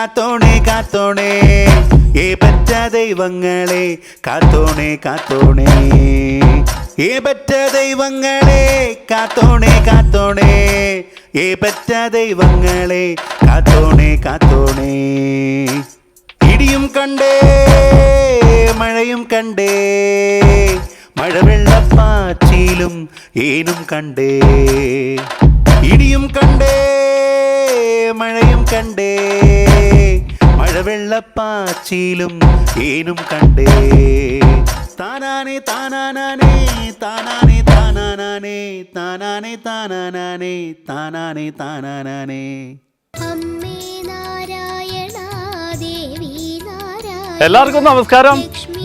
കാത്തോണേ കാത്തോണേ ഏ പറ്റ ദൈവങ്ങളെ കാത്തോണേ കാത്തോണേ ഏ പറ്റ ദൈവങ്ങളെ കാത്തോണേ കാത്തോണേ ഏ പറ്റ ദൈവങ്ങളെ കാത്തോണേ കാത്തോണേ ഇടിയും കണ്ടേ മഴയും കണ്ടേ മഴവെള്ളപ്പാച്ചിലും ഏനും കണ്ടേ ഇടിയും കണ്ടേ മഴയും കണ്ടേ മഴവെള്ളപ്പാച്ചിലും ഏനും കണ്ടേ താനാനേ താനാനേ താനാനേ താനാനേ താനാനേ താനാനേ താനാനേ താനാനേ. എല്ലാവർക്കും നമസ്കാരം.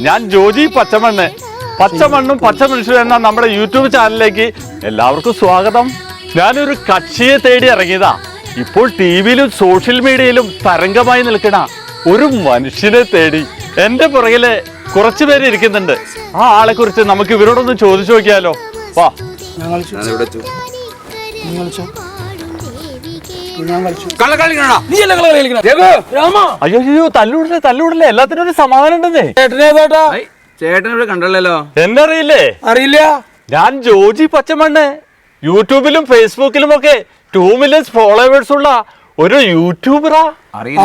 ഞാൻ ജോജി പച്ചമണ്ണ്. പച്ചമണ്ണും പച്ച മനുഷ്യരും എന്ന നമ്മുടെ യൂട്യൂബ് ചാനലിലേക്ക് എല്ലാവർക്കും സ്വാഗതം. ഞാനൊരു കക്ഷിയെ തേടി ഇറങ്ങിയതാ. ഇപ്പോൾ ടിവിയിലും സോഷ്യൽ മീഡിയയിലും തരംഗമായി നിൽക്കണ ഒരു മനുഷ്യനെ തേടി. എന്റെ പുറകില് കുറച്ചു പേര് ഇരിക്കുന്നുണ്ട്. ആ ആളെ കുറിച്ച് നമുക്ക് ഇവരോടൊന്ന് ചോദിച്ചു നോക്കിയാലോ? വാ. അയ്യോ തല്ലൂടല്ലേ തല്ലൂടല്ലേ, എല്ലാത്തിനും ഒരു സമാധാനം ഉണ്ടെന്നേ. ചേട്ടനിവിടെ കണ്ടല്ലോ. എന്നെ അറിയില്ലേ? അറിയില്ല. ഞാൻ ജോജി പച്ചമണ്ണ്. യൂട്യൂബിലും ഫേസ്ബുക്കിലും ഒക്കെ 2 മില്യൺ ഫോളോവേഴ്സ് ഉള്ള ഒരു യൂട്യൂബറാ.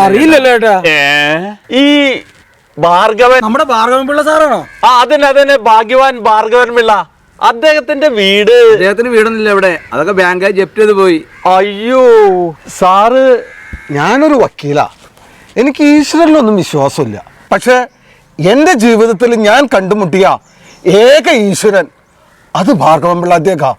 അറിയില്ലല്ലോ ഏട്ടാ. ഈ ഭാർഗവൻ, നമ്മുടെ ഭാർഗവൻ പിള്ള സാറാണോ? ആ അതന്നെ ഭാർഗവൻ പിള്ള. അദ്ദേഹത്തിന്റെ വീടൊന്നുമില്ല ഇവിടെ. അതൊക്കെ ബാങ്കായി ജപ്റ്റ് ചെയ്ത് പോയി. അയ്യോ സാറ്, ഞാനൊരു വക്കീലാ. എനിക്ക് ഈശ്വരനിലൊന്നും വിശ്വാസമില്ല. പക്ഷെ എൻ്റെ ജീവിതത്തിൽ ഞാൻ കണ്ടുമുട്ടിയ ഏക ഈശ്വരൻ അത് ഭാർഗവൻ പിള്ള അദ്ദേഹം.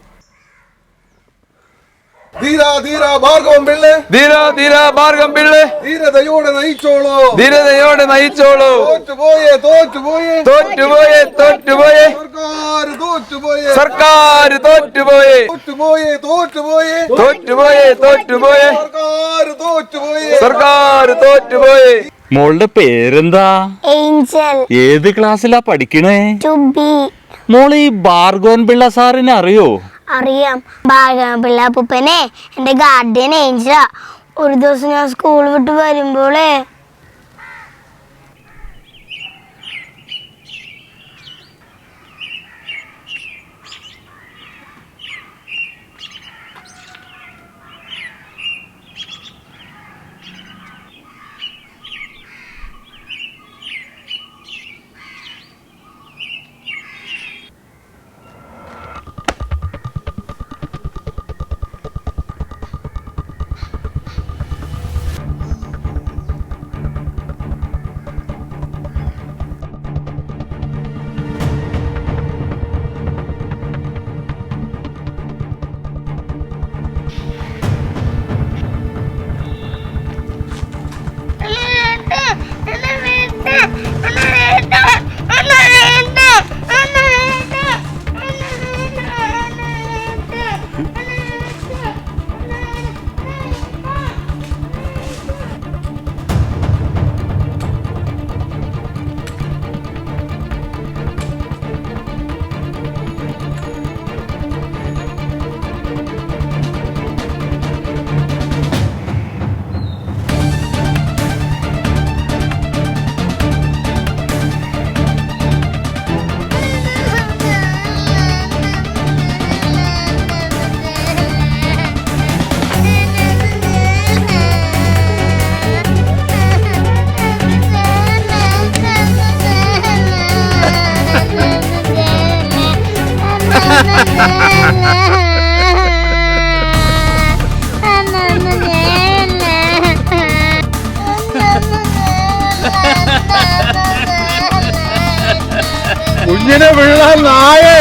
ധീരാ ധീരാ ഭാർഗവൻ പിള്ളേ, ധീരാ ധീരാ ഭാർഗവൻ പിള്ളേ, ധീരതയോടെ നയിച്ചോളൂ, ധീരതയോടെ നയിച്ചോളൂ. തോറ്റുപോയേ തോറ്റുപോയേ തോറ്റുപോയേ തോറ്റുപോയേ സർക്കാർ തോറ്റുപോയേ, സർക്കാർ തോറ്റുപോയേ, തോറ്റുപോയേ തോറ്റുപോയേ തോറ്റുപോയേ തോറ്റുപോയേ സർക്കാർ തോറ്റുപോയേ, സർക്കാർ തോറ്റുപോയേ. മോളുടെ പേരെന്താ? ഏഞ്ചൽ. ഏത് ക്ലാസ്സിലാ പഠിക്കണേ? മോള് ഈ ഭാർഗവൻ പിള്ള സാറിനെ അറിയോ? അറിയാം. ഭാർഗവൻ പിള്ള അപ്പൂപ്പനെ എന്റെ ഗാർഡിയൻ ഏഞ്ചലാ. ഒരു ദിവസം ഞാൻ സ്കൂൾ വിട്ട് വരുമ്പോളേ കുഞ്ഞിനെ വീഴാൻ നായേ.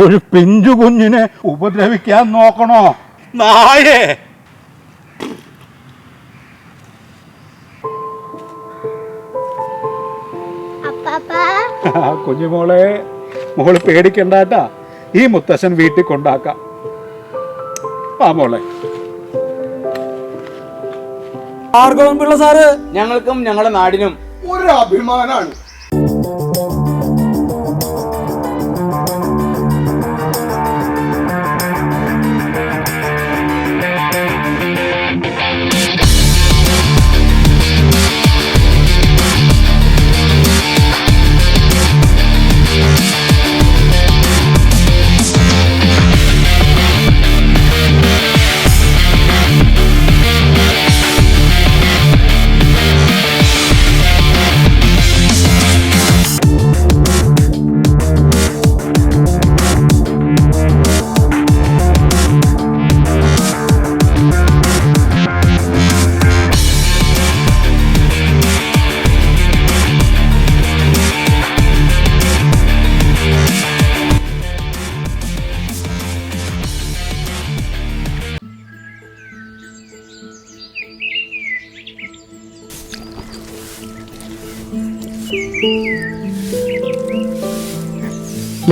ഒരു പിഞ്ചു കുഞ്ഞിനെ ഉപദ്രവിക്കാൻ നോക്കണോ? നായേ, കുഞ്ഞുമോളെ, മോള് പേടിക്കണ്ടാട്ടാ. ഈ മുത്തശ്ശൻ വീട്ടിൽ കൊണ്ടാക്കാം. ആ മോളെ. ഭാർഗവൻ പിള്ള സാറ് ഞങ്ങൾക്കും ഞങ്ങളുടെ നാടിനും ഒരു അഭിമാനാണ്.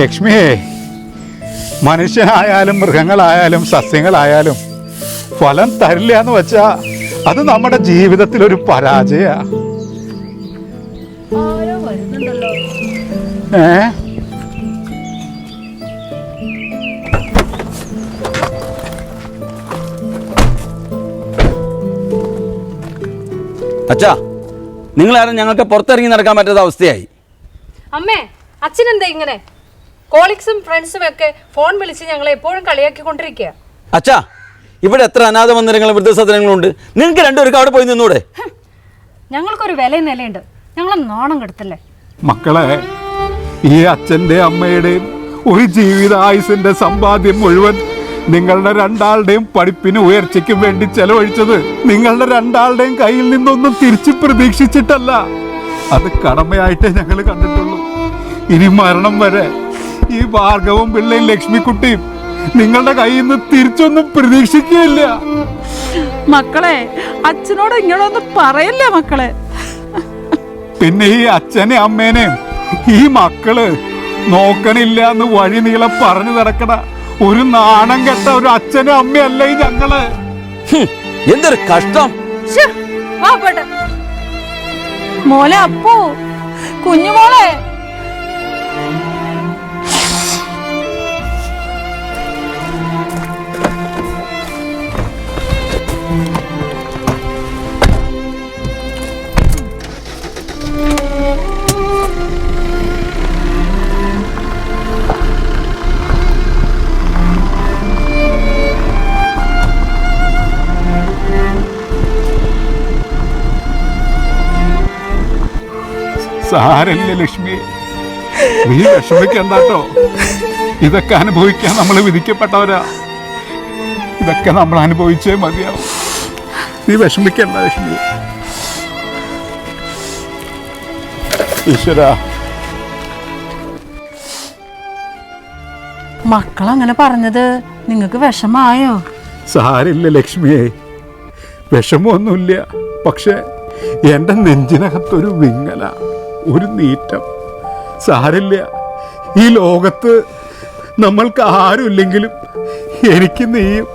ലക്ഷ്മിയെ, മനുഷ്യനായാലും മൃഗങ്ങളായാലും സസ്യങ്ങളായാലും ഫലം തരില്ല എന്ന് വെച്ചാ അത് നമ്മുടെ ജീവിതത്തിലൊരു പരാജയ. അച്ഛാ, നിങ്ങളാരും ഞങ്ങൾക്ക് പുറത്തിറങ്ങി നടക്കാൻ പറ്റാത്ത അവസ്ഥയായി. അമ്മേ, അച്ഛനെന്താ ഇങ്ങനെ? കോളിക്സും ഫ്രണ്ട്സും ഒക്കെ ഫോൺ വിളിച്ച് ഞങ്ങളെ എപ്പോഴും കളിയാക്കിക്കൊണ്ടിരിക്കുക. അച്ഛാ, ഇവിടെ എത്ര അനാഥ മന്ദിരങ്ങളും വൃദ്ധസദനങ്ങളും ഉണ്ട്. നിങ്ങൾക്ക് രണ്ടുപേർക്ക് അവിടെ പോയി നിന്നൂടെ? ഞങ്ങൾക്കൊരു വിലയും നിലയുണ്ട്. ഞങ്ങളെ നാണം കെടുത്തല്ലേ. മക്കളെ, ഈ അച്ഛൻ്റെ അമ്മയുടെയും ഒരു ജീവിതായുസിന്റെ സമ്പാദ്യം മുഴുവൻ നിങ്ങളുടെ രണ്ടാളുടെയും പഠിപ്പിന് ഉയർച്ചയ്ക്കും വേണ്ടി ചെലവഴിച്ചത് നിങ്ങളുടെ രണ്ടാളുടെയും കയ്യിൽ നിന്നൊന്നും തിരിച്ചു പ്രതീക്ഷിച്ചിട്ടല്ല. അത് കടമയായിട്ടേ ഞങ്ങൾ കണ്ടിട്ടുള്ളൂ. ഇനി മരണം വരെ ഈ ഭാർഗവും പിള്ളയും ലക്ഷ്മിക്കുട്ടിയും നിങ്ങളുടെ കയ്യിൽ നിന്ന് തിരിച്ചൊന്നും പ്രതീക്ഷിക്കുകയില്ല. മക്കളെ, അച്ഛനോട് ഇങ്ങനൊന്നും പറയല്ലേ മക്കളെ. പിന്നെ ഈ അച്ഛനെ അമ്മേനെയും ഈ മക്കള് നോക്കണില്ല എന്ന് വഴി നീളെ പറഞ്ഞു നടക്കണ ഒരു നാണം കെട്ട ഒരു അച്ഛനും അമ്മയല്ല ഈ ഞങ്ങള്. എന്തൊരു കഷ്ടം. മോളെ അപ്പു, കുഞ്ഞുമോളെ. സാരല്ല ലക്ഷ്മി, നീ വിഷമിക്കണ്ടാട്ടോ. ഇതൊക്കെ അനുഭവിക്കാൻ നമ്മൾ വിധിക്കപ്പെട്ടവരാ. ഇതൊക്കെ നമ്മൾ അനുഭവിച്ചേ മതിയാവും. നീ വിഷമിക്കണ്ട ലക്ഷ്മി. ഈശ്വര, മക്കളങ്ങനെ പറഞ്ഞത് നിങ്ങൾക്ക് വിഷമായോ? സാരില്ല ലക്ഷ്മിയെ, വിഷമമൊന്നുമില്ല. പക്ഷെ എൻ്റെ നെഞ്ചിനകത്തൊരു വിങ്ങല, ഒരു നീറ്റം. സാരില്ല, ഈ ലോകത്ത് നമ്മൾക്ക് ആരുമില്ലെങ്കിലും എനിക്ക് നീയും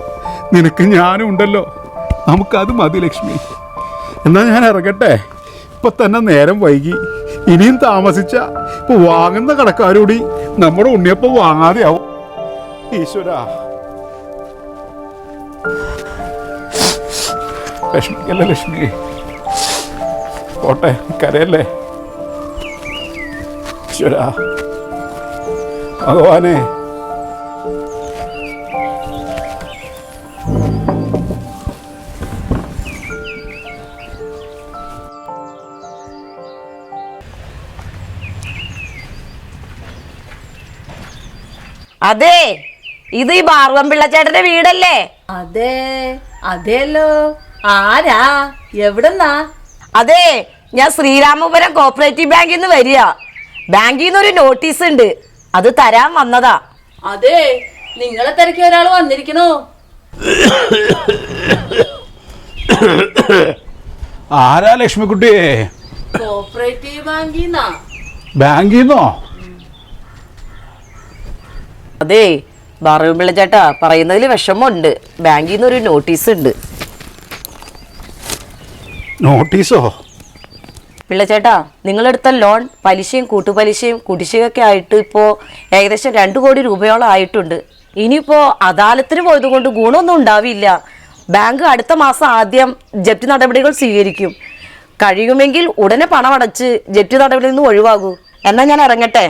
നിനക്ക് ഞാനും ഉണ്ടല്ലോ. നമുക്കത് മതി ലക്ഷ്മി. എന്നാൽ ഞാൻ ഇറങ്ങട്ടെ. ഇപ്പൊ തന്നെ നേരം വൈകി. ഇനിയും താമസിച്ച ഇപ്പൊ വാങ്ങുന്ന കടക്കാരോടി നമ്മുടെ ഉണ്ണിയപ്പം വാങ്ങാതെ ആവും. ഈശ്വര, ലക്ഷ്മിക്കല്ലേ ലക്ഷ്മി. പോട്ടെ, കരയല്ലേ. ഈശ്വര ഭഗവാനെ. അതെ, ഇത് ഈ ഭാർഗവൻ പിള്ളച്ചേട്ടന്റെ വീടല്ലേ? അതെ, അതെല്ലോ. ആരാ? എവിടെന്നാ? അതെ, ഞാൻ ശ്രീരാമപുരം കോപ്പറേറ്റീവ് ബാങ്കിൽ നിന്ന് വരിക. ബാങ്കിൽ നിന്ന് ഒരു നോട്ടീസ് ഉണ്ട്, അത് തരാൻ വന്നതാ. അതെ, നിങ്ങളെ തിരക്കി ഒരാൾ വന്നിരിക്കണോ? ആരാ ലക്ഷ്മിക്കുട്ടിയെ? കോപ്പറേറ്റീവ് ബാങ്കിന്നാ. ബാങ്കിന്നോ? അതെ, ബാറുപിള്ള ചേട്ടാ, പറയുന്നതിൽ വിഷമമുണ്ട്. ബാങ്കിൽ നിന്ന് ഒരു നോട്ടീസ് ഉണ്ട്. നോട്ടീസോ? പിള്ളച്ചേട്ടാ, നിങ്ങളെടുത്ത ലോൺ പലിശയും കൂട്ടുപലിശയും കുടിശ്ശികയൊക്കെ ആയിട്ട് ഇപ്പോൾ ഏകദേശം 2 കോടി രൂപയോളം ആയിട്ടുണ്ട്. ഇനിയിപ്പോൾ അദാലത്തിന് പോയത് കൊണ്ട് ഗുണമൊന്നും ഉണ്ടാവില്ല. ബാങ്ക് അടുത്ത മാസം ആദ്യം ജപ്തി നടപടികൾ സ്വീകരിക്കും. കഴിയുമെങ്കിൽ ഉടനെ പണമടച്ച് ജപ്തി നടപടിയിൽ നിന്ന് ഒഴിവാകൂ. എന്നാൽ ഞാൻ ഇറങ്ങട്ടെ.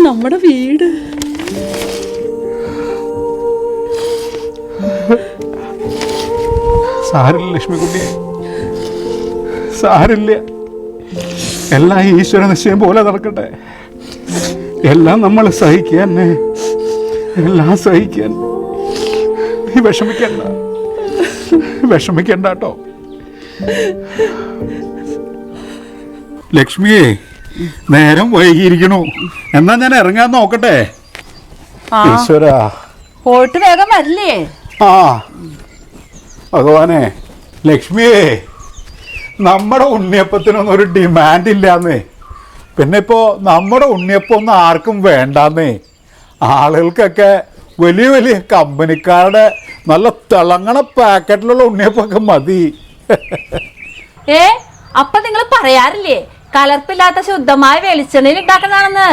നമ്മുടെ വീട് സാരില്ല ലക്ഷ്മിക്കുട്ടിയെ, സാരില്ല. എല്ലാം ഈശ്വര നിശ്ചയം പോലെ നടക്കട്ടെ. എല്ലാം നമ്മൾ സഹിക്കാൻ, എല്ലാം സഹിക്കാൻ. നീ വിഷമിക്കണ്ട, വിഷമിക്കണ്ട കേട്ടോ ലക്ഷ്മിയെ. നേരം വൈകിയിരിക്കണു. എന്നാ ഞാൻ ഇറങ്ങാൻ നോക്കട്ടെ. ഈശ്വര, പോയിട്ട് വേഗം വരില്ലേ? ആ ഭഗവാനെ. ലക്ഷ്മിയെ, നമ്മുടെ ഉണ്ണിയപ്പത്തിനൊന്നും ഒരു ഡിമാൻഡ് ഇല്ലാന്നേ. പിന്നെ ഇപ്പോൾ നമ്മുടെ ഉണ്ണിയപ്പം ഒന്നും ആർക്കും വേണ്ടാന്നേ. ആളുകൾക്കൊക്കെ വലിയ വലിയ കമ്പനിക്കാരുടെ നല്ല തിളങ്ങണ പാക്കറ്റിലുള്ള ഉണ്ണിയപ്പൊക്കെ മതി. അപ്പൊ നിങ്ങൾ പറയാറില്ലേ കലർപ്പില്ലാത്ത ശുദ്ധമായ വെളിച്ചെണ്ണയിൽ ഉണ്ടാക്കുന്നതാണെന്ന്?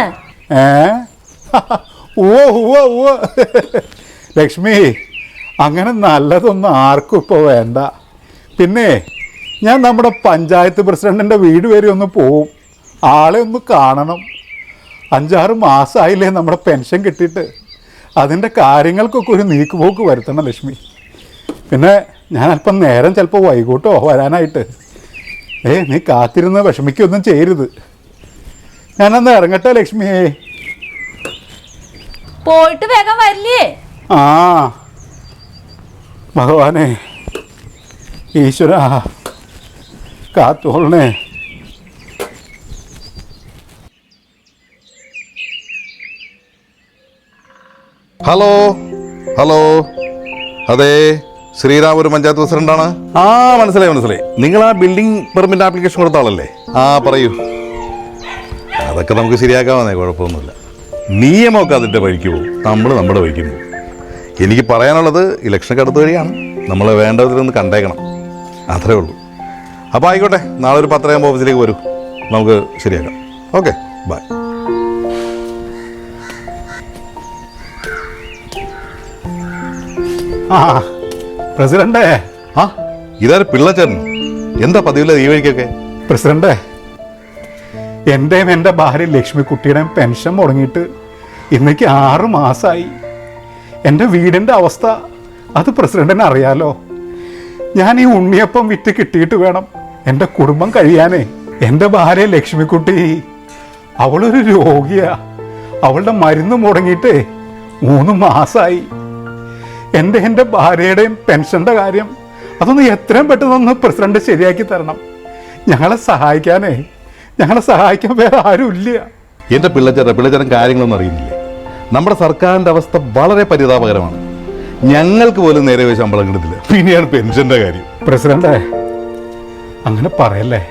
ലക്ഷ്മി, അങ്ങനെ നല്ലതൊന്നും ആർക്കും ഇപ്പോൾ വേണ്ട. പിന്നെ ഞാൻ നമ്മുടെ പഞ്ചായത്ത് പ്രസിഡന്റിൻ്റെ വീട് വരെ ഒന്ന് പോവും. ആളെ ഒന്ന് കാണണം. 5-6 മാസമായില്ലേ നമ്മുടെ പെൻഷൻ കിട്ടിയിട്ട്. അതിൻ്റെ കാര്യങ്ങൾക്കൊക്കെ ഒരു നീക്കുപോക്ക് വരുത്തണം ലക്ഷ്മി. പിന്നെ ഞാൻ അല്പം നേരം ചിലപ്പോൾ വൈകോട്ടോ വരാനായിട്ട്. നീ കാത്തിരുന്ന് വിഷമിക്കൊന്നും ചെയ്യരുത്. ഞാനന്ന് ഇറങ്ങട്ടെ ലക്ഷ്മിയെ. പോയിട്ട് വേഗം വരില്ലേ? ആ ഭഗവാനെ, ഈശ്വര കാത്തോളണേ. ഹലോ ഹലോ, അതെ, ശ്രീരാമപുരം പഞ്ചായത്ത് പ്രസിഡന്റാണ്. ആ മനസ്സിലായി. നിങ്ങൾ ആ ബിൽഡിംഗ് പെർമിറ്റ് ആപ്ലിക്കേഷൻ കൊടുത്ത ആളല്ലേ? ആ പറയൂ. അതൊക്കെ നമുക്ക് ശരിയാക്കാമെന്നേ, കുഴപ്പമൊന്നുമില്ല. നിയമമൊക്കെ അതിൻ്റെ വഴിക്ക് പോകും, നമ്മൾ നമ്മുടെ വഴിക്ക് പോകും. എനിക്ക് പറയാനുള്ളത് ഇലക്ഷനൊക്കെ അടുത്ത വഴിയാണ്, നമ്മൾ വേണ്ടതിലൊന്ന് കണ്ടേക്കണം, അത്രേ ഉള്ളൂ. അപ്പോൾ ആയിക്കോട്ടെ, നാളെ ഒരു 10:30 ഓഫീസിലേക്ക് വരൂ, നമുക്ക് ശരിയാക്കാം. Okay, bye. ആ പ്രസിഡന്റേ. ആ ഇതാരും പിള്ളച്ചേട്ടൻ, എന്താ പതിവില്ല ഈ വഴിക്കൊക്കെ? പ്രസിഡന്റേ, എൻ്റെയും എൻ്റെ ഭാര്യ ലക്ഷ്മിക്കുട്ടിയുടെയും പെൻഷൻ മുടങ്ങിയിട്ട് ഇന്നേക്ക് 6 മാസമായി. എൻ്റെ വീടിൻ്റെ അവസ്ഥ അത് പ്രസിഡന്റിന് അറിയാലോ. ഞാൻ ഈ ഉണ്ണിയപ്പം വിറ്റ് കിട്ടിയിട്ട് വേണം എൻ്റെ കുടുംബം കഴിയാനേ. എൻ്റെ ഭാര്യ ലക്ഷ്മിക്കുട്ടി അവളൊരു രോഗിയാ. അവളുടെ മരുന്ന് മുടങ്ങിയിട്ട് 3 മാസമായി. എൻ്റെ ഭാര്യയുടെയും പെൻഷൻ്റെ കാര്യം അതൊന്ന് എത്രയും പെട്ടെന്നൊന്ന് പ്രസിഡന്റ് ശരിയാക്കി തരണം. ഞങ്ങളെ സഹായിക്കാൻ വേറെ ആരും ഇല്ല. എൻ്റെ പിള്ളച്ചേട്ടൻ കാര്യങ്ങളൊന്നും അറിയുന്നില്ലേ? നമ്മുടെ സർക്കാരിൻ്റെ അവസ്ഥ വളരെ പരിതാപകരമാണ്. ഞങ്ങൾക്ക് പോലും നേരെ പോയി ശമ്പളം കിട്ടുന്നില്ല, പിന്നെയാണ് പെൻഷൻ്റെ കാര്യം. പ്രസിഡന്റ്, അങ്ങനെ പറയല്ലേ.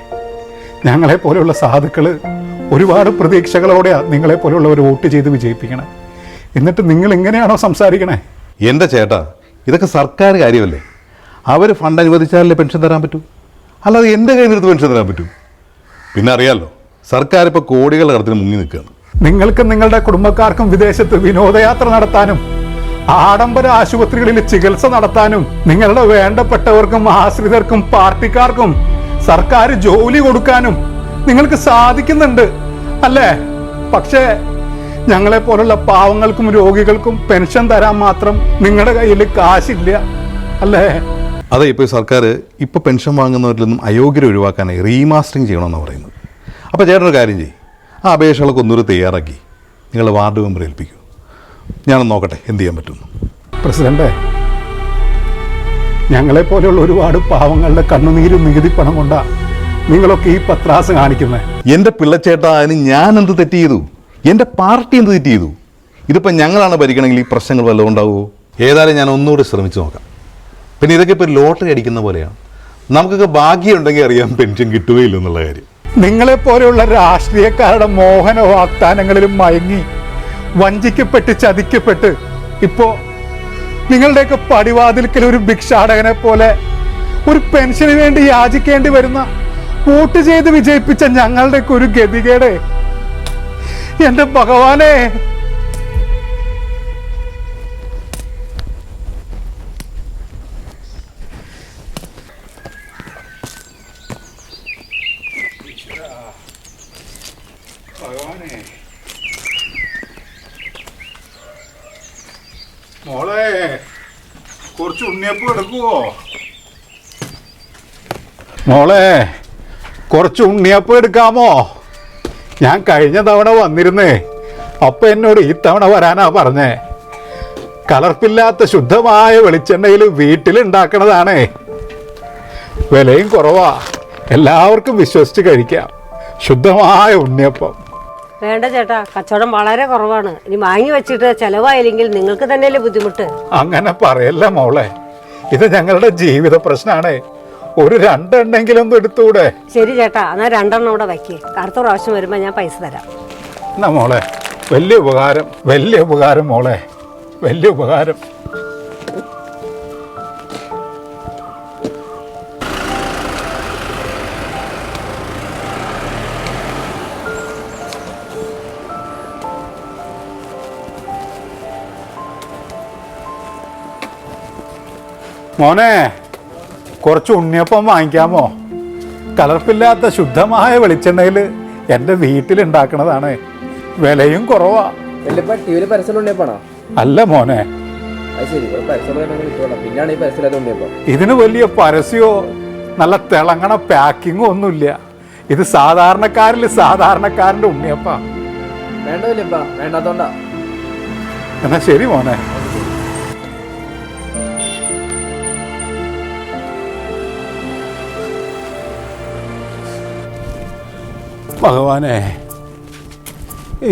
ഞങ്ങളെ പോലെയുള്ള സാധുക്കൾ ഒരുപാട് പ്രതീക്ഷകളോടെയാണ് നിങ്ങളെ പോലെയുള്ളവർ വോട്ട് ചെയ്ത് വിജയിപ്പിക്കണേ. എന്നിട്ട് നിങ്ങൾ ഇങ്ങനെയാണോ സംസാരിക്കണേ? എൻ്റെ ചേട്ടാ, ഇതൊക്കെ സർക്കാർ കാര്യമല്ലേ. അവർ ഫണ്ട് അനുവദിച്ചാലല്ലേ പെൻഷൻ തരാൻ പറ്റൂ, അല്ലാതെ എൻ്റെ കയ്യിൽ നിന്ന് പെൻഷൻ തരാൻ പറ്റൂ? പിന്നെ അറിയാമല്ലോ, സർക്കാർ ഇപ്പോൾ കോടികളുടെ കടത്തിന് മുങ്ങി നിൽക്കുകയാണ്. നിങ്ങൾക്കും നിങ്ങളുടെ കുടുംബക്കാർക്കും വിദേശത്ത് വിനോദയാത്ര നടത്താനും ആഡംബര ആശുപത്രികളിൽ ചികിത്സ നടത്താനും നിങ്ങളുടെ വേണ്ടപ്പെട്ടവർക്കും ആശ്രിതർക്കും പാർട്ടിക്കാർക്കും സർക്കാർ ജോലി കൊടുക്കാനും നിങ്ങൾക്ക് സാധിക്കുന്നുണ്ട് അല്ലേ? പക്ഷേ ഞങ്ങളെ പോലുള്ള പാവങ്ങൾക്കും രോഗികൾക്കും പെൻഷൻ തരാൻ മാത്രം നിങ്ങളുടെ കയ്യിൽ കാശില്ല അല്ലേ? അതെ, ഇപ്പോൾ സർക്കാർ ഇപ്പോൾ പെൻഷൻ വാങ്ങുന്നവരിൽ നിന്നും അയോഗ്യരെ ഒഴിവാക്കാനായി റീമാസ്റ്ററിങ് ചെയ്യണമെന്നാണ് പറയുന്നത്. അപ്പോൾ ചേട്ടനൊരു കാര്യം ചെയ്യും, ആ അപേക്ഷകളൊക്കെ ഒന്നുകൂടി തയ്യാറാക്കി നിങ്ങളുടെ വാർഡ് മെമ്പറെ ഏൽപ്പിക്കൂ. ഞാനൊന്ന് നോക്കട്ടെ എന്ത് ചെയ്യാൻ പറ്റുന്നു. പ്രസിഡന്റ്, ഞങ്ങളെപ്പോലെയുള്ള ഒരുപാട് പാവങ്ങളുടെ കണ്ണുനീരും നികുതി പണം കൊണ്ടാ നിങ്ങളൊക്കെ ഈ പത്രാസ് കാണിക്കുന്നത്. എൻ്റെ പിള്ളച്ചേട്ടാ, അതിന് ഞാൻ എന്ത് തെറ്റ് ചെയ്തു? എൻ്റെ പാർട്ടി എന്ത് തെറ്റ് ചെയ്തു? ഇതിപ്പോൾ ഞങ്ങളാണ് ഭരിക്കണമെങ്കിൽ ഈ പ്രശ്നങ്ങൾ വല്ലതും ഉണ്ടാവുമോ? ഏതായാലും ഞാൻ ഒന്നുകൂടി ശ്രമിച്ചു നോക്കാം. പിന്നെ ഇതൊക്കെ ഇപ്പോൾ ലോട്ടറി അടിക്കുന്ന പോലെയാണ്. നമുക്കൊക്കെ ഭാഗ്യമുണ്ടെങ്കിൽ അറിയാം പെൻഷൻ കിട്ടുകയില്ല എന്നുള്ള കാര്യം. നിങ്ങളെപ്പോലെയുള്ള രാഷ്ട്രീയക്കാരുടെ മോഹന വാഗ്ദാനങ്ങളിലും മയങ്ങി വഞ്ചിക്കപ്പെട്ട് ചതിക്കപ്പെട്ട് ഇപ്പോ നിങ്ങളുടെയൊക്കെ പടിവാതിൽക്കൽ ഒരു ഭിക്ഷാടകനെ പോലെ ഒരു പെൻഷന് വേണ്ടി യാചിക്കേണ്ടി വരുന്ന വോട്ട് ചെയ്ത് വിജയിപ്പിച്ച ഞങ്ങളുടെയൊക്കെ ഒരു ഗതികേട് എന്റെ ഭഗവാനെ. മോളെ കുറച്ച് ഉണ്ണിയപ്പം എടുക്കുവോ? മോളെ കുറച്ച് ഉണ്ണിയപ്പം എടുക്കാമോ? ഞാൻ കഴിഞ്ഞ തവണ വന്നിരുന്നേ, അപ്പൊ എന്നോട് ഈ തവണ വരാനാ പറഞ്ഞേ. കലർപ്പില്ലാത്ത ശുദ്ധമായ വെളിച്ചെണ്ണയിൽ വീട്ടിലുണ്ടാക്കണതാണേ. വിലയും കുറവാ, എല്ലാവർക്കും വിശ്വസിച്ച് കഴിക്കാം. ശുദ്ധമായ ഉണ്ണിയപ്പം. വേണ്ട ചേട്ടാ, കച്ചവടം വളരെ കുറവാണ്. ഇനി വാങ്ങി വെച്ചിട്ട് ചെലവായില്ലെങ്കിൽ നിങ്ങൾക്ക് തന്നെയല്ലേ ബുദ്ധിമുട്ട്. അങ്ങനെ പറയല്ല മോളെ, ഇത് ഞങ്ങളുടെ ജീവിത പ്രശ്നമാണേ. ഒരു 2 എണ്ണെങ്കിലും ഒന്ന് എടുത്തൂടെ? ശരി ചേട്ടാ, എന്നാൽ 2 എണ്ണം ഇവിടെ വയ്ക്കേ. അടുത്ത പ്രാവശ്യം വരുമ്പോ ഞാൻ പൈസ തരാം. എന്നാ മോളെ, വലിയ ഉപകാരം, വലിയ ഉപകാരം മോളെ, വലിയ ഉപകാരം. മോനെ കുറച്ച് ഉണ്ണിയപ്പം വാങ്ങിക്കാമോ? കലർപ്പില്ലാത്ത ശുദ്ധമായ വെളിച്ചെണ്ണയിൽ എൻ്റെ വീട്ടിലുണ്ടാക്കണതാണ്. വിലയും കുറവാ. അല്ല മോനെ, ഇതിന് വലിയ പരസ്യമോ നല്ല തിളങ്ങണ പാക്കിങ്ങോ ഒന്നുമില്ല. ഇത് സാധാരണക്കാരൻ്റെ ഉണ്ണിയപ്പാ. എന്നാ ശരി മോനെ. ഭഗവാനെ,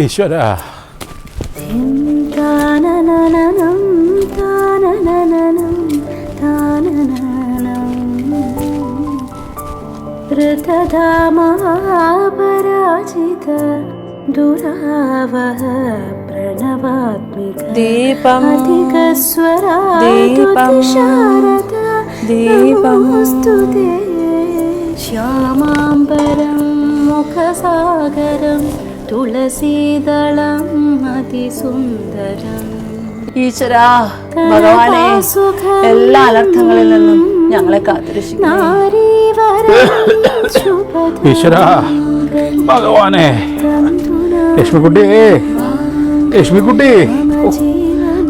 ഈശ്വര, പരാജിത ദുരാവഹ പ്രണവാത്മിക ദീപം ദീപസ്വരാരദ ദീപസ്തുതേ ശ്യാമാംബരം മുഖസാഗരം തുളസീദളം അതിസുന്ദരം. ഈശ്വരാ, ഭഗവാനെ, എല്ലാ അനർത്ഥങ്ങളിൽ നിന്നും ഞങ്ങളെ കാത്തുരക്ഷിക്കണേ. ഈശ്വര, ഭഗവാനെ, ലക്ഷ്മിക്കുട്ടി, ലക്ഷ്മിക്കുട്ടി,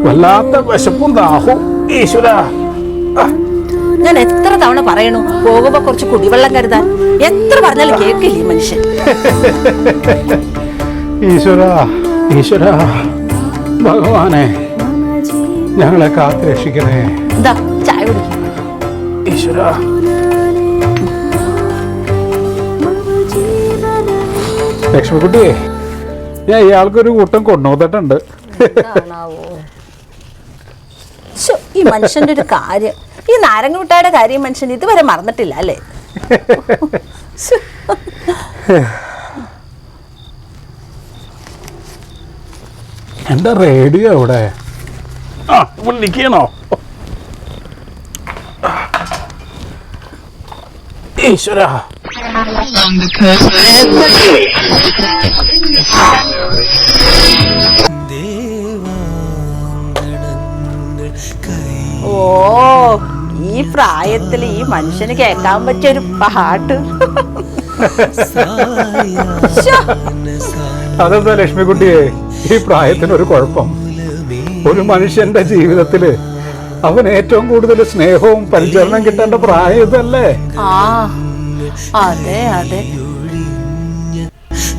വല്ലാത്ത വിശപ്പും ദാഹവും. ഈശ്വര, ഞാൻ എത്ര തവണ പറയണു പോകുമ്പോ കുറച്ച് കുടിവെള്ളം കരുതാൻ. എത്ര പറഞ്ഞാലും കേൾക്കില്ല ഈ മനുഷ്യൻ. ഈശ്വര, ഈശ്വര, ഭഗവാനെ, ഞങ്ങളെ കാത്തു രക്ഷിക്കണേ. എന്താ ചായ കുടിക്കും? ഈശ്വര, ലക്ഷ്മിക്കുട്ടി, ഞാൻ ഇയാൾക്കൊരു കൂട്ടം കൊണ്ടുവന്നിട്ടുണ്ട്. ഈ മനുഷ്യന്റെ ഒരു കാര്യം, ഈ നാരങ്ങ മിഠായിയുടെ കാര്യം മനുഷ്യൻ ഇതുവരെ മറന്നിട്ടില്ല അല്ലേ? എന്റെ റേഡിയോ എവിടെ? ആ, വിളിക്കണോ? ഈശ്വര, ഓ, ഈ പ്രായത്തിൽ ഈ മനുഷ്യന് കേൾക്കാൻ പറ്റിയ ഒരു പാട്ട്. അതെന്താ ലക്ഷ്മിക്കുട്ടിയെ ഈ പ്രായത്തിനൊരു കുഴപ്പം? ഒരു മനുഷ്യന്റെ ജീവിതത്തില് അവൻ ഏറ്റവും കൂടുതൽ സ്നേഹവും പരിചരണം കിട്ടേണ്ട പ്രായം ഇതല്ലേ? ആ, അതെ അതെ.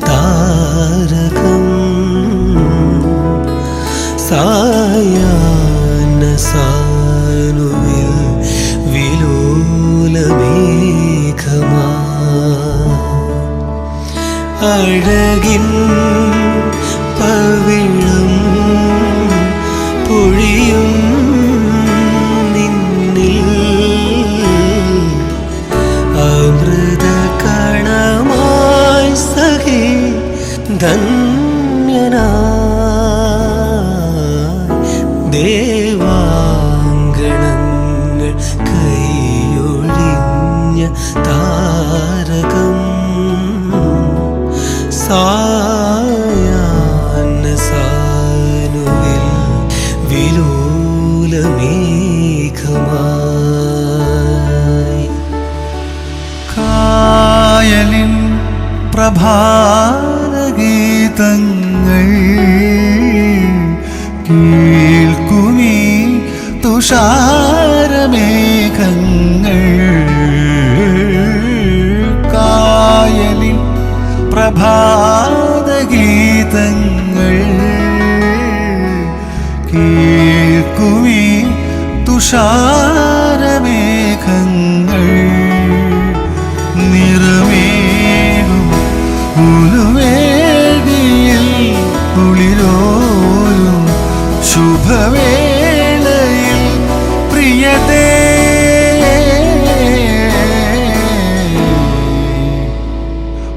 താരകം സായാഹ്ന സാനുവിൽ അഴകിൻ പവിഴം പൊഴിയും നിന്നിൽ അമൃത കണമായി സഖി ധന്യനാ ദേവാങ്കണങ്ങൾ കൈയൊഴിഞ്ഞ താരകം സായാഹ്ന സാനുവിൽ വിലോലമേഘമായി കായലിൻ പ്രഭാതഗീതങ്ങൾ കേൾക്കുമീ തുഷാരമേഘങ്ങൾ കായലിൻ പ്രഭാതഗീതങ്ങൾ കേൾക്കുമീ തുഷാരമേഘങ്ങൾ നിറമേകും ഉലുവേദിയിൽ കുളിരോലും ശുഭവേളയിൽ പ്രിയതേ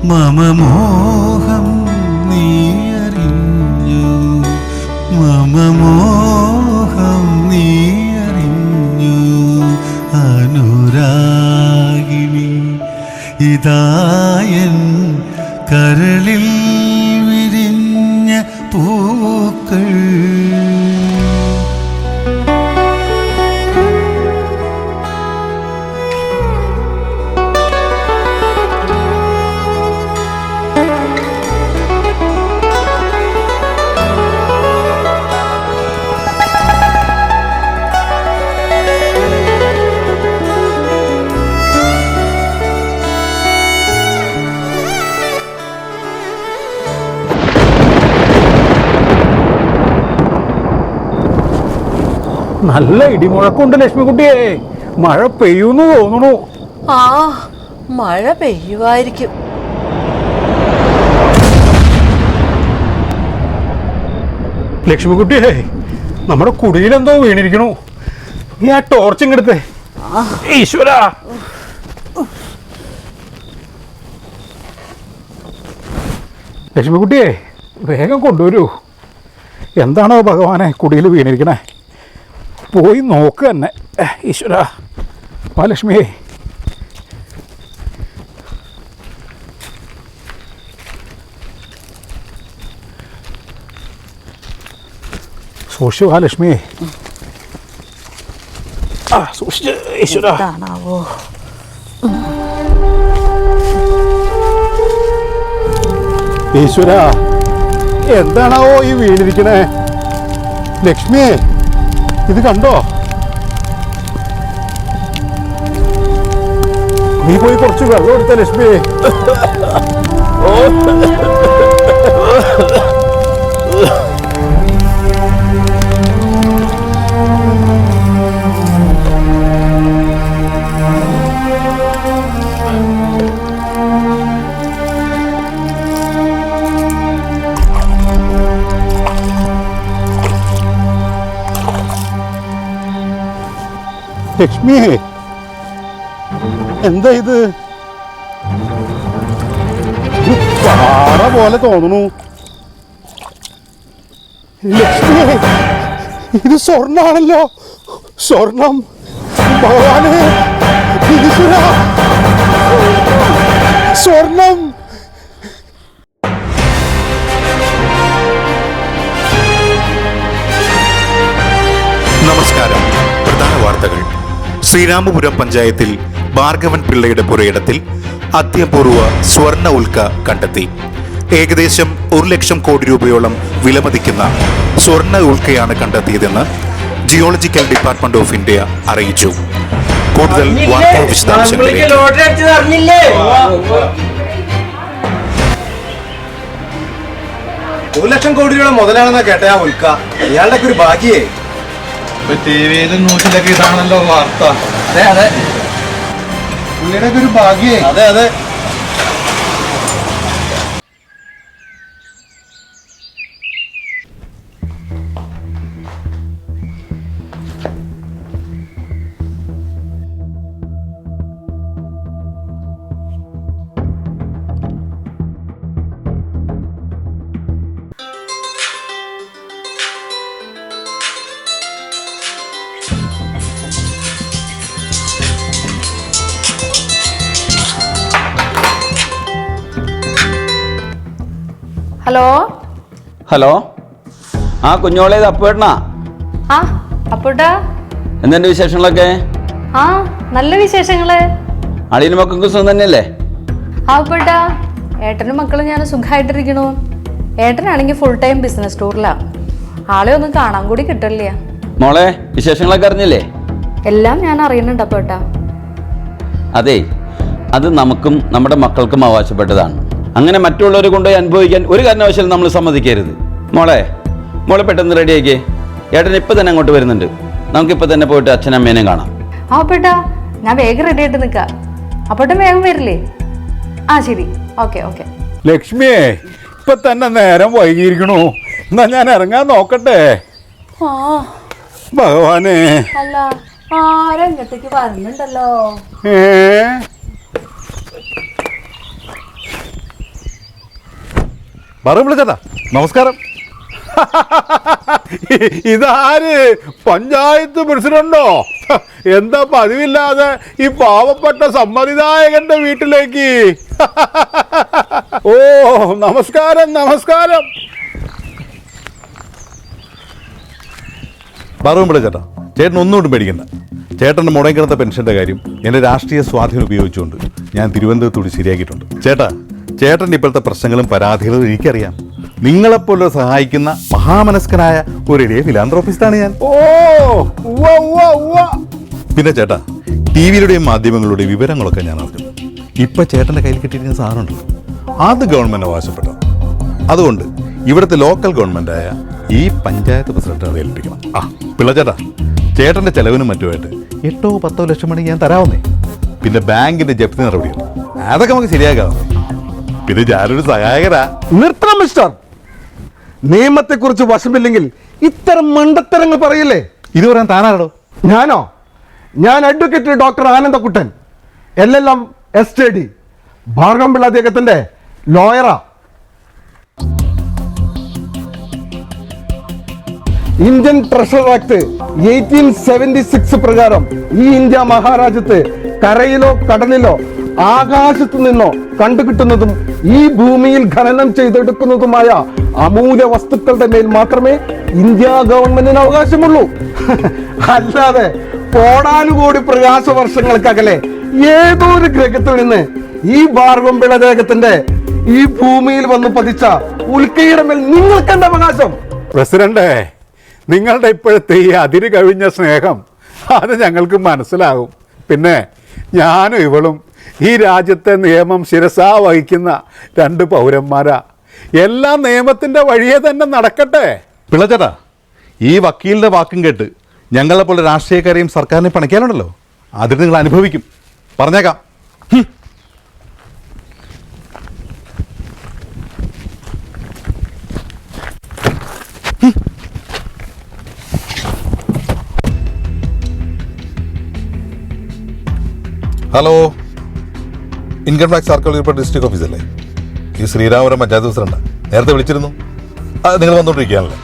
മമ മോഹം നീ അറിഞ്ഞു മമ മോഹം നീ അറിഞ്ഞു അനുരാഗിണി ഇതായൻ കരളിൽ വിരിഞ്ഞ പൂക്കൾ നല്ല ഇടിമുഴക്കമുണ്ട് ലക്ഷ്മിക്കുട്ടിയെ. മഴ പെയ്യൂന്ന് തോന്നുന്നു. ആ മഴ പെയ്യുമായിരിക്കും. ലക്ഷ്മിക്കുട്ടിയെ, നമ്മുടെ കുടിയിലെന്തോ വീണിരിക്കണു. നീ ആ ടോർച്ച് ഇങ്ങെടുത്തേ. ഈശ്വര, ലക്ഷ്മിക്കുട്ടിയെ വേഗം കൊണ്ടുവരൂ. എന്താണോ ഭഗവാനെ കുടിയിൽ വീണിരിക്കണേ? പോയി നോക്ക് തന്നെ. ഈശ്വര, വാ ലക്ഷ്മിയെ. സൂക്ഷിച്ചു വാ ലക്ഷ്മിയെ. സൂക്ഷിച്ച്. ഈശ്വര, ഈശ്വര, എന്താണാവോ ഈ വീണിരിക്കണേ? ലക്ഷ്മിയെ, ഇത് കണ്ടോ? നീ പോയി കുറച്ച് വെള്ളം എടുത്ത ലക്ഷ്മിയെ. ലക്ഷ്മിയെ, എന്താ ഇത്? പാറ പോലെ തോന്നുന്നു. ലക്ഷ്മിയെ, ഇത് സ്വർണ്ണാണല്ലോ. സ്വർണം. ഭഗവാനെ, ഈശ്വര, സ്വർണം. നമസ്കാരം. പ്രധാന വാർത്തകൾ. ശ്രീരാമപുരം പഞ്ചായത്തിൽ ഭാർഗവൻ പിള്ളയുടെ പുരയിടത്തിൽ അത്യപൂർവ സ്വർണ്ണ ഉൽക്ക കണ്ടെത്തി. ഏകദേശം 1 ലക്ഷം കോടി രൂപയോളം വിലമതിക്കുന്ന സ്വർണ്ണ ഉൽക്കയാണ് കണ്ടെത്തിയതെന്ന് ജിയോളജിക്കൽ ഡിപ്പാർട്ട്മെന്റ് ഓഫ് ഇന്ത്യ അറിയിച്ചു. കൂടുതൽ വാർത്താ വിശദാംശങ്ങളിലേക്ക്. 1 ലക്ഷം കോടി രൂപ മുതലാണെന്നാ കേട്ട ആ ഉൽക്ക. ഇയാളുടെ ഒരു ഭാഗ്യേ. ടിവിയിലും ന്യൂസിലൊക്കെ ഇതാണല്ലോ വാർത്ത. അതെ അതെ, പുള്ളിയുടെ ഒരു ഭാഗ്യേ. അതെ അതെ. ഹലോ ഹലോ, ആ കുഞ്ഞോളേത് അപ്പേട്ടനാ? ആ അപ്പോട്ടാ, എന്തെന്റെ വിശേഷങ്ങളൊക്കെ? ആ നല്ല വിശേഷങ്ങള്. അളിയനും മക്കൾക്കും സുഖം തന്നെയല്ലേ? ആ അപ്പോട്ടാ, ഏട്ടനും മക്കളും ഞാൻ സുഖമായിട്ടിരിക്കണു. ഏട്ടനാണെങ്കിൽ ഫുൾ ടൈം ബിസിനസ് ടൂറിലാണ്. ആളെ ഒന്നും കാണാൻ കൂടി കിട്ടില്ല. മോളെ, വിശേഷങ്ങളൊക്കെ അറിഞ്ഞില്ലേ? എല്ലാം ഞാൻ അറിയുന്നുണ്ട് അപ്പോട്ടാ. അതെ, അത് നമുക്കും നമ്മുടെ മക്കൾക്കും അവകാശപ്പെട്ടതാണ്. അങ്ങനെ മറ്റുള്ളവരെ കൊണ്ടുപോയി അനുഭവിക്കാൻ ഒരു കാരണവശാലും നമ്മൾ സമ്മതിക്കരുത്. മോളെ പെട്ടെന്ന് റെഡിയാക്കിയേ. ഏട്ടൻ ഇപ്പം തന്നെ അങ്ങോട്ട് വരുന്നുണ്ട്. നമുക്കിപ്പോൾ തന്നെ പോയിട്ട് അച്ഛനമ്മേനെ കാണാം. ആ അപ്പോട്ടാ, ഞാൻ വേഗം റെഡി ആയിട്ട് നിൽക്കാം. അപ്പോട്ടും വേഗം വരില്ലേ? ആ ശരി, ഓക്കെ ഓക്കെ. ലക്ഷ്മിയെ, ഇപ്പൊ തന്നെ നേരം വൈകിയിരിക്കണു. എന്നാ ഞാൻ ഇറങ്ങാൻ നോക്കട്ടെ. ഭഗവാനെ, അല്ല ആരും ഇങ്ങോട്ടേക്ക് വരുന്നുണ്ടല്ലോ. ചേട്ടാ നമസ്കാരം. ഇതാര്? പഞ്ചായത്ത് പ്രസിഡന്റോ? എന്താ പതിവില്ലാതെ ഈ പാവപ്പെട്ട സമ്മതിദായകന്റെ വീട്ടിലേക്ക്? ഓ, നമസ്കാരം നമസ്കാരം. പറമ്പിള ചേട്ടാ, ചേട്ടൻ ഒന്നുകൊണ്ടും പേടിക്കണ്ട. ചേട്ടൻ്റെ മുടങ്ങിക്കിടന്ന പെൻഷന്റെ കാര്യം എൻ്റെ രാഷ്ട്രീയ സ്വാധീനം ഉപയോഗിച്ചുകൊണ്ട് ഞാൻ തിരുവനന്തപുരത്തോട് ശരിയാക്കിയിട്ടുണ്ട്. ചേട്ടൻ്റെ ഇപ്പോഴത്തെ പ്രശ്നങ്ങളും പരാതികളും എനിക്കറിയാം. നിങ്ങളെപ്പോലെ സഹായിക്കുന്ന മഹാമനസ്കനായ ഒരു എളിയ ഫിലാന്ത്രോപ്പിസ്റ്റാണ് ഞാൻ. ഓ, പിന്നെ ചേട്ടാ, ടി വിയിലൂടെയും മാധ്യമങ്ങളുടെയും വിവരങ്ങളൊക്കെ ഞാൻ അറിഞ്ഞു. ഇപ്പൊ ചേട്ടന്റെ കയ്യിൽ കിട്ടിയിരിക്കുന്ന സാധനമുണ്ടല്ലോ, അത് ഗവൺമെന്റ് അവകാശപ്പെട്ടു. അതുകൊണ്ട് ഇവിടുത്തെ ലോക്കൽ ഗവൺമെന്റായ ഈ പഞ്ചായത്ത് പ്രസിഡന്റ് അത് ഏൽപ്പിക്കണം. പിള്ളച്ചേട്ടാ, ചേട്ടന്റെ ചെലവിനും മറ്റുമായിട്ട് 8-10 ലക്ഷം മണി ഞാൻ തരാവുന്നേ. പിന്നെ ബാങ്കിന്റെ ജപ്തി നടപടിയാണ്, അതൊക്കെ നമുക്ക് ശരിയാക്കാവുന്നേ. പിന്നെ ഞാനൊരു സഹായകരാ. നിർത്തണം മിസ്റ്റർ. നിയമത്തെക്കുറിച്ച് വശമില്ലെങ്കിൽ ഇത്തരം മണ്ടത്തരങ്ങൾ പറയില്ലേ? ഇത് പറയാൻ താനാരോ? ഞാനോ? ഞാൻ advocate doctor Anandakuttan, LLM STD, Bhargavanpillai അദ്ദേഹത്തിന്റെ ലോയറാ. ഇന്ത്യൻ ട്രഷർ ആക്ട് 1876 പ്രകാരം ഈ ഇന്ത്യ മഹാരാജ്യത്ത് കരയിലോ കടലിലോ ആകാശത്തു നിന്നോ കണ്ടുകിട്ടുന്നതും ഈ ഭൂമിയിൽ ഖനനം ചെയ്തെടുക്കുന്നതുമായ അമൂല്യ വസ്തുക്കളുടെ മേൽ മാത്രമേ ഇന്ത്യ ഗവൺമെന്റിന് അവകാശമുള്ളൂ. അല്ലാതെ കോടാനുകോടി പ്രകാശ വർഷങ്ങൾക്കകലെ ഏതോ ഒരു ഗ്രഹത്തിൽ നിന്ന് ഈ ഭാർഗവൻപിള്ള ദേഹത്തിന്റെ ഈ ഭൂമിയിൽ വന്ന് പതിച്ച ഉൽക്കയുടെ മേൽ നിങ്ങൾക്ക് എന്താ അവകാശം? പ്രസിഡന്റ്, നിങ്ങളുടെ ഇപ്പോഴത്തെ ഈ അതിര് കവിഞ്ഞ സ്നേഹം അത് ഞങ്ങൾക്ക് മനസ്സിലാകും. പിന്നെ ഞാനും ഇവളും ഈ രാജ്യത്തെ നിയമം ശിരസാ വഹിക്കുന്ന 2 പൗരന്മാരാ. എല്ലാം നിയമത്തിന്റെ വഴിയെ തന്നെ നടക്കട്ടെ. പിള്ളച്ചേട്ടാ, ഈ വക്കീലിന്റെ വാക്കും കേട്ട് ഞങ്ങളെ പോലെ രാഷ്ട്രീയക്കാരെയും സർക്കാരിനെ പണിക്കാനുണ്ടല്ലോ, അതിന് നിങ്ങൾ അനുഭവിക്കും, പറഞ്ഞേക്കാം. Hello, income tax circle district ഓഫീസല്ലേ? ഈ ശ്രീരാമപുരം പഞ്ചായത്ത് പ്രസിഡന്റ് നേരത്തെ വിളിച്ചിരുന്നു. നിങ്ങൾ വന്നുകൊണ്ടിരിക്കുകയാണല്ലേ?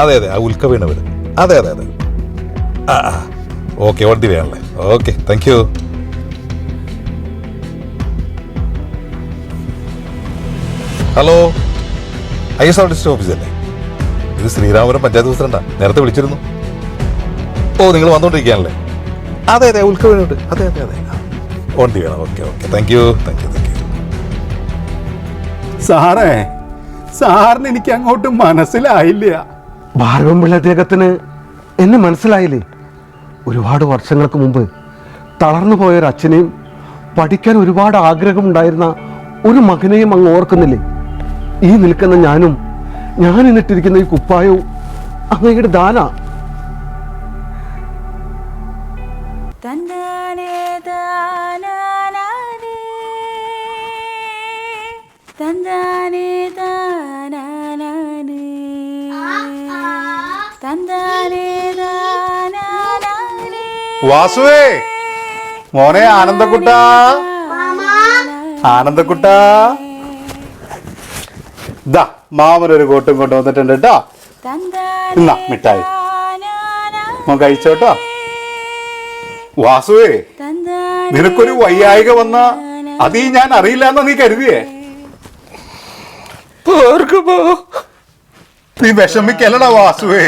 അതെ, ആ ഉൽക്ക വീണവർ. അതെ. ഓക്കെ, വണ്ടി വേണല്ലേ? Okay, thank you. Hello, ISR district ഓഫീസല്ലേ? ഇത് ശ്രീരാമപുരം പഞ്ചായത്ത് പ്രസിഡന്റാ നേരത്തെ വിളിച്ചിരുന്നു. ഓ, നിങ്ങൾ വന്നുകൊണ്ടിരിക്കുകയാണല്ലേ? അതെ, ഉൽക്ക വീണുണ്ട്. അതെ, വണ്ടി വേണം. Okay, thank U. സാറിന് എനിക്ക് അങ്ങോട്ട് മനസ്സിലായില്ല. ഭാർഗവൻപിള്ള അദ്ദേഹത്തിന് എന്നെ മനസ്സിലായില്ലേ? ഒരുപാട് വർഷങ്ങൾക്ക് മുമ്പ് തളർന്നു പോയൊരു അച്ഛനെയും പഠിക്കാൻ ഒരുപാട് ആഗ്രഹമുണ്ടായിരുന്ന ഒരു മകനെയും അങ്ങ് ഓർക്കുന്നില്ലേ? ഈ നിൽക്കുന്ന ഞാനും ഞാൻ എന്നിട്ടിരിക്കുന്ന ഈ കുപ്പായവും അങ്ങയുടെ ദാന. വാസുവേ, മോനെ ആനന്ദക്കുട്ടാ, ദാ മാമനൊരു കോട്ടും കൊണ്ടുവന്നിട്ടുണ്ട് കേട്ടോ. എന്നാ മിഠായി മോൻ കഴിച്ചോട്ടോ. വാസുവേ, നിനക്കൊരു വയ്യായിക വന്ന അത് ഞാൻ അറിയില്ല എന്നാ നീ കരുതിയേ? നീ വിഷമിക്കല്ലടാ വാസുവേ,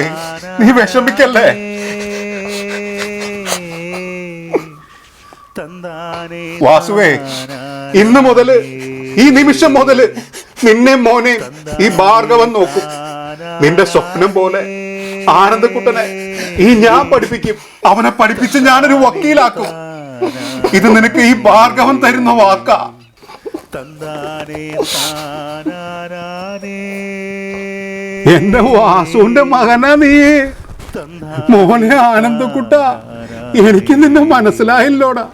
നീ വിഷമിക്കല്ലേ. വാസുവേ, ഇന്ന് മുതല്, ഈ നിമിഷം മുതല് നിന്നെ മോനെ ഈ ഭാർഗവൻ നോക്കും. നിന്റെ സ്വപ്നം പോലെ ആനന്ദക്കുട്ടനെ ഈ ഞാൻ പഠിപ്പിക്കും. അവനെ പഠിപ്പിച്ച് ഞാനൊരു വക്കീലാക്കും. ഇത് നിനക്ക് ഈ ഭാർഗവൻ തരുന്ന വാക്കാ. എന്റെ വാസുവിന്റെ മകനാ നീ. മോനെ ആനന്ദക്കുട്ട, എനിക്ക് നിന്നെ മനസ്സിലായില്ലോടാ.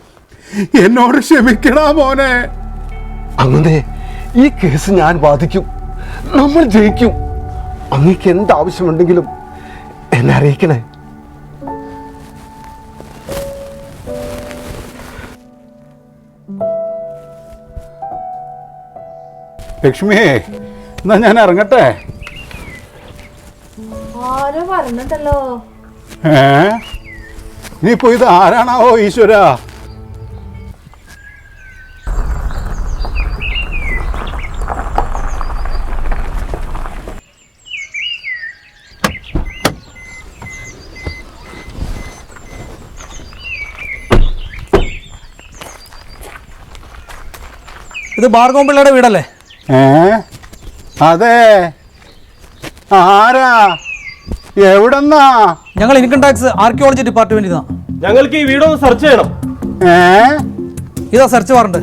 എന്നോട് ക്ഷമിക്കടാ മോനെ. അങ്ങനെ ഈ കേസ് ഞാൻ വാദിക്കും, നമ്മൾ ജയിക്കും. അങ്ങേക്ക് എന്താവശ്യമുണ്ടെങ്കിലും എന്നെ അറിയിക്കണേ. ലക്ഷ്മിയെ, എന്നാ ഞാൻ ഇറങ്ങട്ടെ. ആരോ പറഞ്ഞിട്ടല്ലോ. ഇനിയിപ്പോ ഇത് ആരാണാവോ ഈശ്വര? ഇത് ഭാർഗവൻ പിള്ളയുടെ വീടല്ലേ? അതെ. ആരാ? എവിടെന്നാ? ഞങ്ങൾ ഇൻകം ടാക്സ് ആർക്കിയോളജി ഡിപ്പാർട്ട്മെന്റിൽ നിന്നാ. ഞങ്ങൾക്ക് ഈ വീടൊന്ന് സെർച്ച് ചെയ്യണം. ഇതാ സെർച്ച് വാറണ്ട്.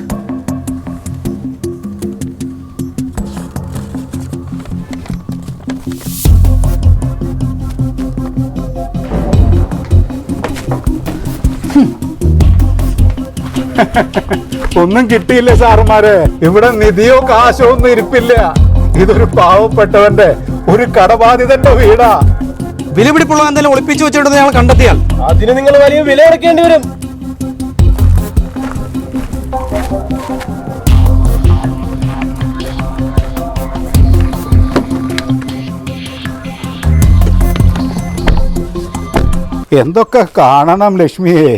ഒന്നും കിട്ടിയില്ല സാറുമാരെ. ഇവിടെ നിധിയോ കാശോ ഒന്നും ഇരിപ്പില്ല. ഇതൊരു പാവപ്പെട്ടവന്റെ, ഒരു കടബാധിതന്റെ വീടാ. വിലപിടിപ്പുള്ള എന്തെങ്കിലും ഒളിപ്പിച്ചു വെച്ചിട്ടുണ്ടെന്ന് ഞങ്ങൾ കണ്ടെത്തിയാൽ അതിന് നിങ്ങൾ വലിയ വില അടയ്ക്കേണ്ടി വരും. എന്തൊക്കെ കാണണം ലക്ഷ്മിയെ.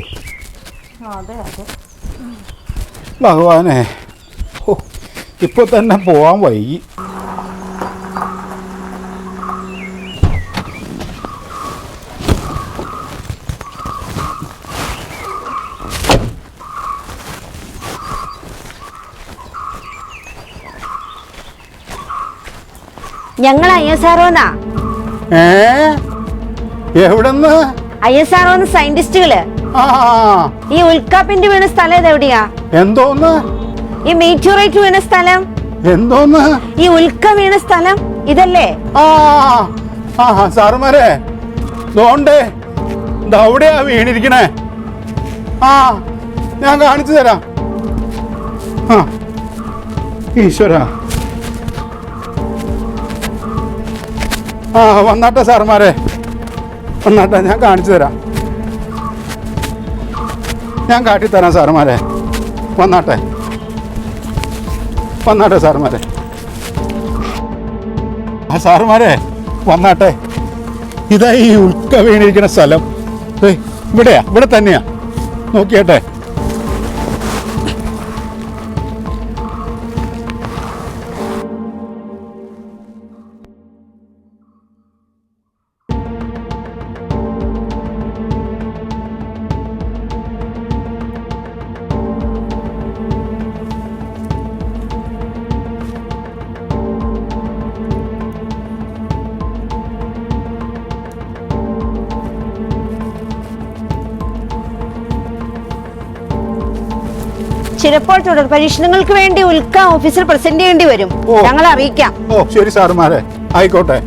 ഭഗവാനെ, ഇപ്പൊ തന്നെ പോവാൻ വൈകി. ഞങ്ങൾ ISROന്നാ. എവിടെന്ന്? ISROന്ന് സയന്റിസ്റ്റുകള്. ഈ ഉൽക്കാപ്പിന്റെ വീണ സ്ഥലം ഇതെവിടെയാ? എന്തോന്ന്? ഈ മീറ്റോറൈറ്റ് വീണ സ്ഥലം എന്തോന്ന്? ഈ ഉൽക്ക വീണ സ്ഥലം ഇതല്ലേ? സാറുമാരെ, ദോണ്ടേ അവിടെയാ വീണിരിക്കണേ. ഞാൻ കാണിച്ചു തരാം. ഈശ്വര, വന്നാട്ടെ സാറുമാരെ, വന്നാട്ടെ. ഞാൻ കാണിച്ചു തരാം, ഞാൻ കാട്ടിത്തരാം സാറുമാരെ. വന്നാട്ടെ, വന്നാട്ടെ സാറുമാരെ. സാറുമാരെ വന്നാട്ടെ. ഇതാ ഈ ഉൽക്ക വീണിരിക്കുന്ന സ്ഥലം. ഇവിടെയാ, ഇവിടെ തന്നെയാ. നോക്കിയാട്ടെ. ചിലപ്പോൾ തുടർ പരീക്ഷണങ്ങൾക്ക് വേണ്ടി ഉൽക്ക ഓഫീസിൽ പ്രസന്റ് ചെയ്യേണ്ടി വരും. ഞങ്ങൾ അറിയിക്കാം. ശരി സാറുമാരെ, ആയിക്കോട്ടെ.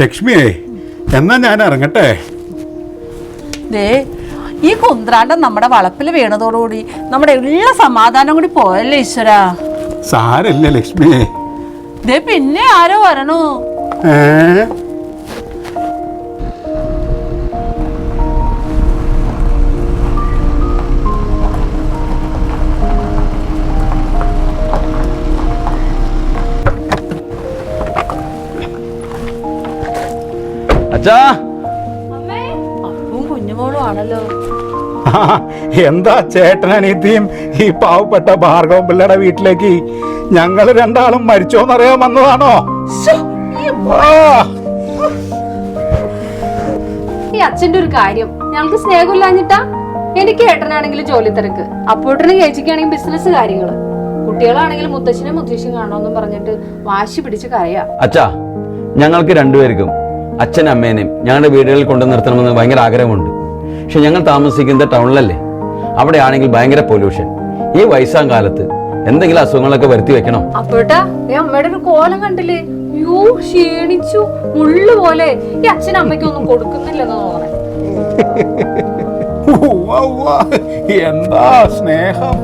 ലക്ഷ്മിയെ, എന്നാ ഞാൻ ഇറങ്ങട്ടെ. ഈ കുന്ത്രാണ്ടം നമ്മുടെ വളപ്പിൽ വീണതോടുകൂടി നമ്മുടെ ഉള്ള സമാധാനം കൂടി പോയല്ലേ ഈശ്വര. സാരല്ല ലക്ഷ്മിയെ. പിന്നെ ആരോ വരണു. അച്ഛാ, അപ്പവും കുഞ്ഞുമോളും ആണല്ലോ. എന്താ ചേട്ടനനിയത്തിയും ഈ പാവപ്പെട്ട ഭാർഗവൻ പിള്ളയുടെ വീട്ടിലേക്ക് ഞങ്ങൾ രണ്ടാളും മരിച്ചോന്നറിയാൻ വന്നതാണോ? ഈ അച്ഛന്റെ ഒരു കാര്യം ഞങ്ങൾക്ക് സ്നേഹമില്ലാഞ്ഞിട്ടാ. എനിക്ക് ഏട്ടനാണെങ്കിലും ജോലി തിരക്ക്, അപ്പോട്ടനും ചേച്ചിക്കാണെങ്കിൽ ബിസിനസ് കാര്യങ്ങള്, കുട്ടികളാണെങ്കിലും മുത്തച്ഛനും മുത്തശ്ശിയും കാണണമെന്നും പറഞ്ഞിട്ട് വാശി പിടിച്ച് കരയാ. അച്ഛാ, ഞങ്ങൾക്ക് രണ്ടുപേർക്കും അച്ഛനും അമ്മേനെയും ഞങ്ങളുടെ വീടുകളിൽ കൊണ്ടു നിർത്തണമെന്ന് ഭയങ്കര ആഗ്രഹമുണ്ട്. പക്ഷെ ഞങ്ങൾ താമസിക്കുന്നത് ടൗണിലല്ലേ, അവിടെ ആണെങ്കിൽ ഭയങ്കര പൊല്യൂഷൻ. ഈ വയസ്സാം കാലത്ത് എന്തെങ്കിലും അസുഖങ്ങളൊക്കെ വരുത്തി വെക്കണം. അപ്പോട്ടാ ഈ അമ്മയുടെ ഒരു കോലം കണ്ടില്ലേ? യോ, ക്ഷീണിച്ചു മുള്ളു പോലെ. ഈ അച്ഛനും അമ്മയ്ക്കൊന്നും കൊടുക്കുന്നില്ലെന്ന് തോന്നണേ. എന്താ സ്നേഹം.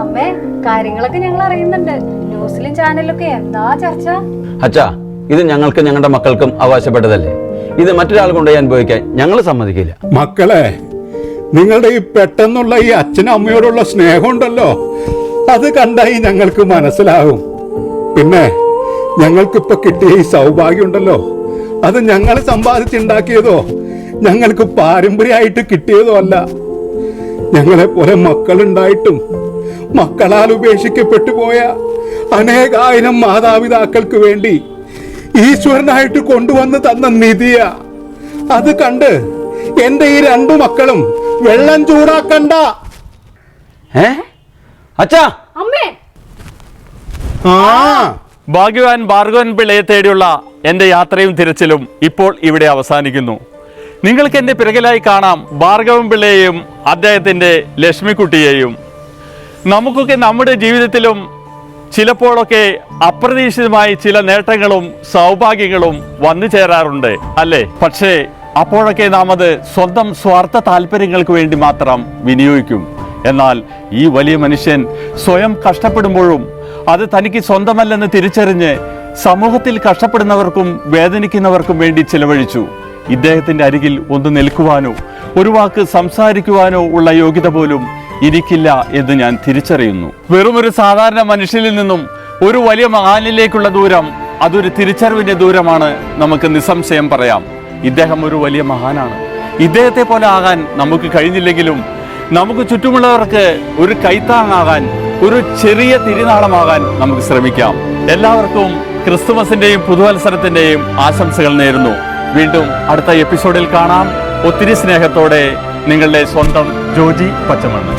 അമ്മേ, കാര്യങ്ങളൊക്കെ ഞങ്ങൾ അറിയുന്നുണ്ട്. ന്യൂസിലും ചാനലിലൊക്കെ എന്താ ചർച്ച. അച്ഛാ, ഇത് ഞങ്ങൾക്ക് ഞങ്ങളുടെ മക്കൾക്കും അവകാശപ്പെട്ടതല്ലേ. ഇത് മറ്റൊരാൾ കൊണ്ടുപോയി അനുഭവിക്കാൻ ഞങ്ങൾ സമ്മതിക്കില്ല. മക്കളെ, നിങ്ങളുടെ ഈ പെട്ടെന്നുള്ള ഈ അച്ഛനും അമ്മയോടുള്ള സ്നേഹമുണ്ടല്ലോ, അത് കണ്ടായി ഞങ്ങൾക്ക് മനസ്സിലാകും. പിന്നെ ഞങ്ങൾക്കിപ്പോ കിട്ടിയ ഈ സൗഭാഗ്യം ഉണ്ടല്ലോ, അത് ഞങ്ങൾ സമ്പാദിച്ചുണ്ടാക്കിയതോ ഞങ്ങൾക്ക് പാരമ്പര്യമായിട്ട് കിട്ടിയതോ അല്ല. ഞങ്ങളെ പോലെ മക്കളുണ്ടായിട്ടും മക്കളാൽ ഉപേക്ഷിക്കപ്പെട്ടു പോയ അനേകായിരം മാതാപിതാക്കൾക്ക് വേണ്ടി ഈശ്വരനായിട്ട് കൊണ്ടുവന്ന് തന്ന നിധിയ. അത് കണ്ട് എന്റെ ഈ രണ്ടു മക്കളും വെള്ളം ചൂടാക്കണ്ട. അച്ഛാ, അമ്മേ, ഭാഗ്യവാൻ ഭാർഗവൻ പിള്ളയെ തേടിയുള്ള എൻ്റെ യാത്രയും തിരച്ചിലും ഇപ്പോൾ ഇവിടെ അവസാനിക്കുന്നു. നിങ്ങൾക്ക് എൻ്റെ പിറകിലായി കാണാം ഭാർഗവൻ പിള്ളയെയും അദ്ദേഹത്തിൻ്റെ ലക്ഷ്മിക്കുട്ടിയെയും. നമുക്കൊക്കെ നമ്മുടെ ജീവിതത്തിലും ചിലപ്പോഴൊക്കെ അപ്രതീക്ഷിതമായി ചില നേട്ടങ്ങളും സൗഭാഗ്യങ്ങളും വന്നു ചേരാറുണ്ട് അല്ലേ? പക്ഷേ അപ്പോഴൊക്കെ നാം അത് സ്വന്തം സ്വാർത്ഥ താല്പര്യങ്ങൾക്ക് വേണ്ടി മാത്രം വിനിയോഗിക്കും. എന്നാൽ ഈ വലിയ മനുഷ്യൻ സ്വയം കഷ്ടപ്പെടുമ്പോഴും അത് തനിക്ക് സ്വന്തമല്ലെന്ന് തിരിച്ചറിഞ്ഞ് സമൂഹത്തിൽ കഷ്ടപ്പെടുന്നവർക്കും വേദനിക്കുന്നവർക്കും വേണ്ടി ചിലവഴിച്ചു. ഇദ്ദേഹത്തിന്റെ അരികിൽ ഒന്ന് നിൽക്കുവാനോ ഒരു വാക്ക് സംസാരിക്കുവാനോ ഉള്ള യോഗ്യത പോലും എനിക്കില്ല എന്ന് ഞാൻ തിരിച്ചറിയുന്നു. വെറുമൊരു സാധാരണ മനുഷ്യനിൽ നിന്നും ഒരു വലിയ മഹാനിലേക്കുള്ള ദൂരം, അതൊരു തിരിച്ചറിവിന്റെ ദൂരമാണ്. നമുക്ക് നിസ്സംശയം പറയാം, ഇദ്ദേഹം ഒരു വലിയ മഹാനാണ്. ഇദ്ദേഹത്തെ പോലെ ആകാൻ നമുക്ക് കഴിഞ്ഞില്ലെങ്കിലും നമുക്ക് ചുറ്റുമുള്ളവർക്ക് ഒരു കൈത്താങ്ങാകാൻ, ഒരു ചെറിയ തിരുനാളമാകാൻ നമുക്ക് ശ്രമിക്കാം. എല്ലാവർക്കും ക്രിസ്തുമസിന്റെയും പുതുവത്സരത്തിന്റെയും ആശംസകൾ നേരുന്നു. വീണ്ടും അടുത്ത എപ്പിസോഡിൽ കാണാം. ഒത്തിരി സ്നേഹത്തോടെ നിങ്ങളുടെ സ്വന്തം ജോജി പച്ചമണ്ണ്.